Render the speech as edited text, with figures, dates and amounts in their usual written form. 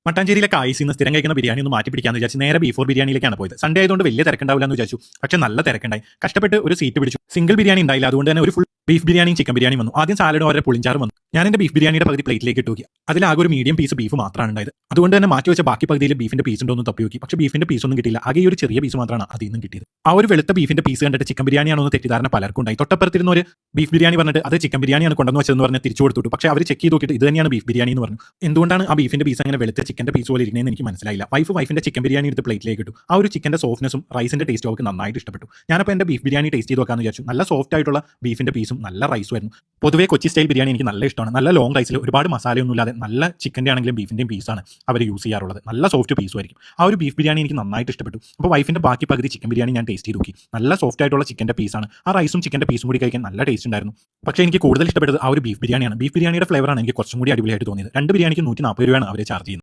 മട്ടാഞ്ചേരിയിലെ കായ്സിൽ നിന്ന് സ്ഥിരം കഴിക്കുന്ന ബിരിയാണി ഒന്ന് മാറ്റി പിടിക്കാന്ന് വിചാരിച്ച് നേരെ ബീഫ് ബിരിയാണിയിലേക്കാണ് പോയത്. സൺഡേ ആയതുകൊണ്ട് വലിയ തിരക്കുണ്ടാവില്ല എന്ന് വിചാരിച്ചു. പക്ഷേ നല്ല തിരക്കുണ്ടായി. കഷ്ടപ്പെട്ട് ഒരു സീറ്റ് പിടിച്ചു. സിംഗിൾ ബിരിയാണി ഉണ്ടായില്ല. അതുകൊണ്ട് തന്നെ ഒരു ഫുൾ ബീഫ് ബിരിയാണിയും ചിക്കൻ ബിരിയാണിയും വന്നു. ആദ്യം സാലഡും അവരുടെ പുളിഞ്ചാറും വന്നു. ഞാൻ എൻ്റെ ബീഫ് ബിരിയാണിയുടെ പകുതി പ്ലേറ്റിലേക്ക് ഇട്ടു നോക്കി. അതിലാകെ ഒരു മീഡിയം പീസ് ബീഫ് മാത്രമാണ് ഉണ്ടായത്. അതുകൊണ്ട് തന്നെ മാറ്റി വെച്ച ബാക്കി പകുതിയിൽ ബീഫിന്റെ പീസ് ഉണ്ടോ എന്ന് തപ്പി നോക്കി. പക്ഷേ ബീഫിന്റെ പീസ് ഒന്നും കിട്ടിയില്ല. ആകെ ഒരു ചെറിയ പീസ് മാത്രമാണ് അതിൽ നിന്നും കിട്ടിയത്. ആ ഒരു വെളുത്ത ബീഫിന്റെ പീസ് കണ്ടിട്ട് ചിക്കൻ ബിരിയാണിയാണോ എന്ന് തെറ്റിദ്ധാരണ പലർക്കും ഉണ്ടായി. തൊട്ടപ്പുറത്തിരുന്ന ഒരു ബീഫ് ബിരിയാണി പറഞ്ഞിട്ട് അത് ചിക്കൻ ബിരിയാണിയാണ് കൊണ്ടുവന്ന് വെച്ചതെന്ന് പറഞ്ഞ് തിരിച്ചു കൊടുത്തു. പക്ഷേ അവർ ചെക്ക് ചെയ്ത് നോക്കിയിട്ട് ഇത് തന്നെയാണ് ബീഫ് ബിരിയാണി എന്ന് പറഞ്ഞു. എന്തുകൊണ്ടാണ് ആ ബീഫിന്റെ പീസ് അങ്ങനെ വെളുത്ത ചിക്കന്റെ പീസ് പോലെ ഇരിക്കുന്നതെന്ന് എനിക്ക് മനസ്സിലായില്ല. വൈഫിന്റെ ചിക്കൻ ബിരിയാണി എടുത്ത് പ്ലേറ്റിലേക്ക് ഇട്ടു. ആ ഒരു ചിക്കന്റെ സോഫ്റ്റ്നെസ്സും റൈസിന്റെ ടേസ്റ്റും അവർക്ക് നന്നായിട്ട് ഇഷ്ടപ്പെട്ടു. ഞാനപ്പോൾ എൻ്റെ ബീഫ് ബിരിയാണി ടേസ്റ്റ് ചെയ്ത് നോക്കാമെന്ന് വിചാരിച്ചു. നല്ല സോഫ്റ്റ് ആയിട്ടുള്ള ബീഫിന്റെ പീസും നല്ല റൈസും ആയിരുന്നു. പൊതുവേ കൊച്ചി സ്റ്റൈൽ ബിരിയാണി എനിക്ക് നല്ല ഇഷ്ടമാണ്. നല്ല ലോങ് റൈസിൽ ഒരുപാട് മസാലയൊന്നും ഇല്ലാതെ നല്ല ചിക്കൻ്റെ ആണെങ്കിലും ബീഫിൻ്റെയും പീസാണ് അവർ യൂസ് ചെയ്യാറുള്ളത്. നല്ല സോഫ്റ്റ് പീസും ആയിരിക്കും. ആ ഒരു ബീഫ് ബിരിയാണി എനിക്ക് നന്നായിട്ട് ഇഷ്ടപ്പെട്ടു. അപ്പോൾ വൈഫിൻ്റെ ബാക്കി പകുതി ചിക്കൻ ബിരിയാണി ഞാൻ ടേസ്റ്റ് ചെയ്ത് നോക്കി. നല്ല സോഫ്റ്റ് ആയിട്ടുള്ള ചിക്കൻ്റെ പീസാണ്. ആ റൈസും ചിക്കൻ്റെ പീസും കൂടി കഴിക്കാൻ നല്ല ടേസ്റ്റ് ഉണ്ടായിരുന്നു. പക്ഷേ എനിക്ക് കൂടുതൽ ഇഷ്ടപ്പെട്ടത് ആ ഒരു ബീഫ് ബിരിയാണിയാണ്. ബീഫ് ബിരിയാണിയുടെ ഫ്ലേവറാണ് എനിക്ക് കുറച്ചും കൂടി അടിപൊളിയായിട്ട് തോന്നിയത്. രണ്ട് ബിരിയാണിക്ക് 140 രൂപയാണ് അവർ ചാർജ് ചെയ്യുന്നത്.